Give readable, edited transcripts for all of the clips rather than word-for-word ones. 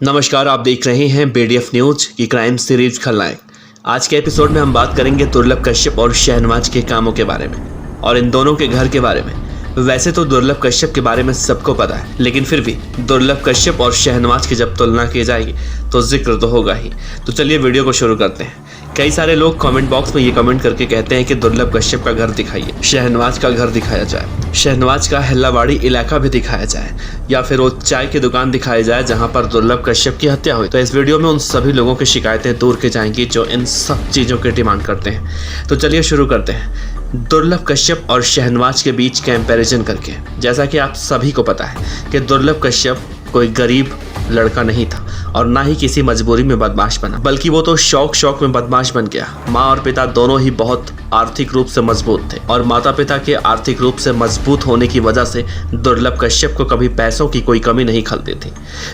नमस्कार, आप देख रहे हैं BDF न्यूज की क्राइम सीरीज खलनायक। आज के एपिसोड में हम बात करेंगे दुर्लभ कश्यप और शहनवाज के कामों के बारे में और इन दोनों के घर के बारे में। वैसे तो दुर्लभ कश्यप के बारे में सबको पता है, लेकिन फिर भी दुर्लभ कश्यप और शहनवाज की जब तुलना की जाएगी तो जिक्र तो होगा ही। तो चलिए वीडियो को शुरू करते हैं। कई सारे लोग कमेंट बॉक्स में ये कमेंट करके कहते हैं कि दुर्लभ कश्यप का घर दिखाइए, शहनवाज का घर दिखाया जाए, शहनवाज का हिल्लावाड़ी इलाका भी दिखाया जाए, या फिर वो चाय की दुकान दिखाई जाए जहां पर दुर्लभ कश्यप की हत्या हुई। तो इस वीडियो में उन सभी लोगों की शिकायतें दूर की जाएंगी जो इन सब चीज़ों की डिमांड करते हैं। तो चलिए शुरू करते हैं दुर्लभ कश्यप और शहनवाज के बीच कंपैरिजन करके। जैसा कि आप सभी को पता है कि दुर्लभ कश्यप कोई गरीब लड़का नहीं था और ना ही किसी मजबूरी में बदमाश बना, बल्कि वो तो शौक में बदमाश बन गया। माँ और पिता दोनों ही बहुत आर्थिक रूप से मजबूत थे और माता पिता के आर्थिक रूप से मजबूत होने की वजह से दुर्लभ कश्यप को कभी पैसों की कोई कमी नहीं खलती थी।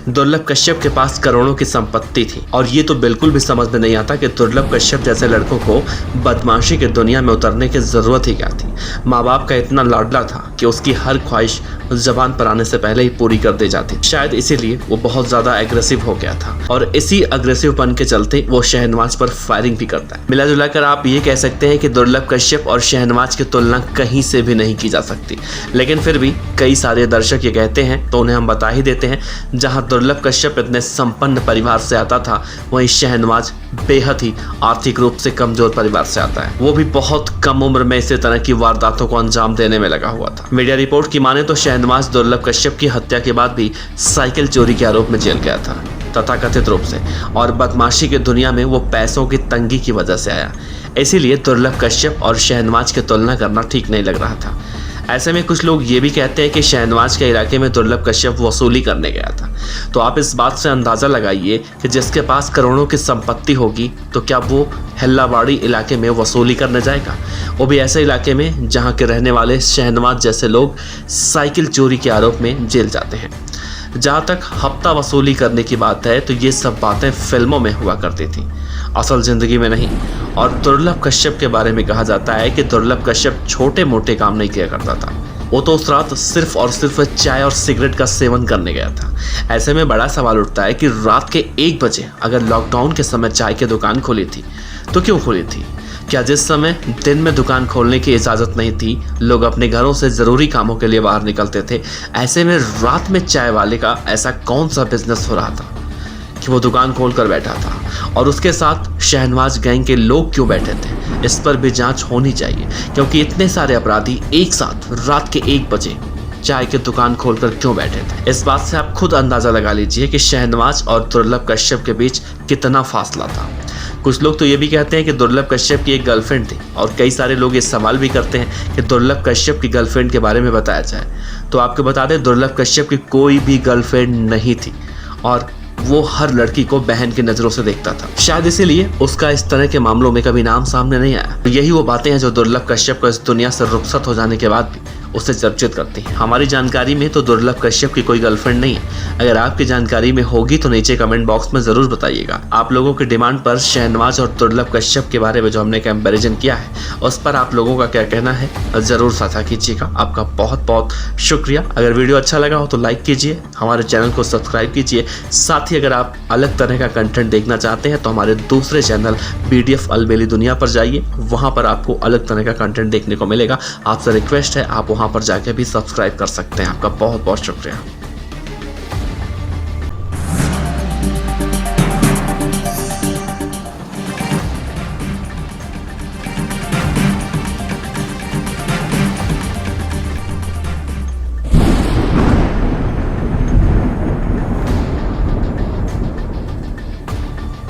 दुर्लभ कश्यप के पास करोड़ों की संपत्ति थी और ये तो बिल्कुल भी समझ में नहीं आता कि दुर्लभ कश्यप जैसे लड़कों को बदमाशी की दुनिया में उतरने की जरूरत ही क्या थी। माँ बाप का इतना लाडला था कि उसकी हर ख्वाहिश जबान पर आने से पहले ही पूरी कर दी जाती। शायद इसीलिए वो बहुत ज्यादा एग्रेसिव हो गया था और इसी अग्रेसिवपन के चलते वो शहनवाज पर फायरिंग भी करता है। मिला जुला कर आप ये कह सकते हैं कि दुर्लभ कश्यप और शहनवाज की तुलना कहीं से भी नहीं की जा सकती, लेकिन फिर भी कई सारे दर्शक ये कहते हैं तो उन्हें हम बता ही देते हैं। जहां दुर्लभ कश्यप इतने संपन्न परिवार से आता था, वहीं शहनवाज बेहद ही आर्थिक रूप से कमजोर परिवार से आता है। वो भी बहुत कम उम्र में इसी तरह की वारदातों को अंजाम देने में लगा हुआ था। मीडिया रिपोर्ट की माने तो शहनवाज दुर्लभ कश्यप की हत्या के बाद भी साइकिल चोरी के आरोप में जेल गया था, तथाकथित रूप से, और बदमाशी की दुनिया में वो पैसों की तंगी की वजह से आया। इसीलिए दुर्लभ कश्यप और शहनवाज की तुलना करना ठीक नहीं लग रहा था। ऐसे में कुछ लोग ये भी कहते हैं कि शहनवाज के इलाके में दुर्लभ कश्यप वसूली करने गया था। तो आप इस बात से अंदाज़ा लगाइए कि जिसके पास करोड़ों की संपत्ति होगी तो क्या वो हिल्लावाड़ी इलाके में वसूली करने जाएगा, वो भी ऐसे इलाके में जहाँ के रहने वाले शहनवाज जैसे लोग साइकिल चोरी के आरोप में जेल जाते हैं। जहाँ तक हफ्ता वसूली करने की बात है तो ये सब बातें फिल्मों में हुआ करती थी, असल ज़िंदगी में नहीं। और दुर्लभ कश्यप के बारे में कहा जाता है कि दुर्लभ कश्यप छोटे मोटे काम नहीं किया करता था। वो तो उस रात सिर्फ और सिर्फ चाय और सिगरेट का सेवन करने गया था। ऐसे में बड़ा सवाल उठता है कि रात के 1 बजे अगर लॉकडाउन के समय चाय की दुकान खोली थी तो क्यों खोली थी? क्या जिस समय दिन में दुकान खोलने की इजाज़त नहीं थी, लोग अपने घरों से ज़रूरी कामों के लिए बाहर निकलते थे, ऐसे में रात में चाय वाले का ऐसा कौन सा बिजनेस हो रहा था कि वो दुकान खोल कर बैठा था? और उसके साथ शहनवाज गैंग के लोग क्यों बैठे थे, इस पर भी जांच होनी चाहिए, क्योंकि इतने सारे अपराधी एक साथ रात के 1 बजे चाय की दुकान खोलकर क्यों बैठे थे। इस बात से आप खुद अंदाज़ा लगा लीजिए कि शहनवाज और दुर्लभ कश्यप के बीच कितना फासला था। कुछ लोग तो ये भी कहते हैं कि दुर्लभ कश्यप की एक गर्लफ्रेंड थी और कई सारे लोग ये सवाल भी करते हैं कि दुर्लभ कश्यप की गर्लफ्रेंड के बारे में बताया जाए। तो आपको बता दें, दुर्लभ कश्यप की कोई भी गर्लफ्रेंड नहीं थी और वो हर लड़की को बहन की नज़रों से देखता था। शायद इसीलिए उसका इस तरह के मामलों में कभी नाम सामने नहीं आया। तो यही वो बातें हैं जो दुर्लभ कश्यप को इस दुनिया से रुखसत हो जाने के बाद भी उसे चर्चित करती है। हमारी जानकारी में तो दुर्लभ कश्यप की कोई गर्लफ्रेंड नहीं है। अगर आपकी जानकारी में होगी तो नीचे कमेंट बॉक्स में ज़रूर बताइएगा। आप लोगों की डिमांड पर शहनवाज और दुर्लभ कश्यप के बारे में जो हमने कंपैरिजन किया है, उस पर आप लोगों का क्या कहना है ज़रूर साझा कीजिएगा। आपका बहुत बहुत शुक्रिया। अगर वीडियो अच्छा लगा हो तो लाइक कीजिए, हमारे चैनल को सब्सक्राइब कीजिए। साथ ही अगर आप अलग तरह का कंटेंट देखना चाहते हैं तो हमारे दूसरे चैनल BDF अलबेली दुनिया पर जाइए, वहाँ पर आपको अलग तरह का कंटेंट देखने को मिलेगा। आपसे रिक्वेस्ट है आप वहाँ पर जाके भी सब्सक्राइब कर सकते हैं। आपका बहुत बहुत शुक्रिया।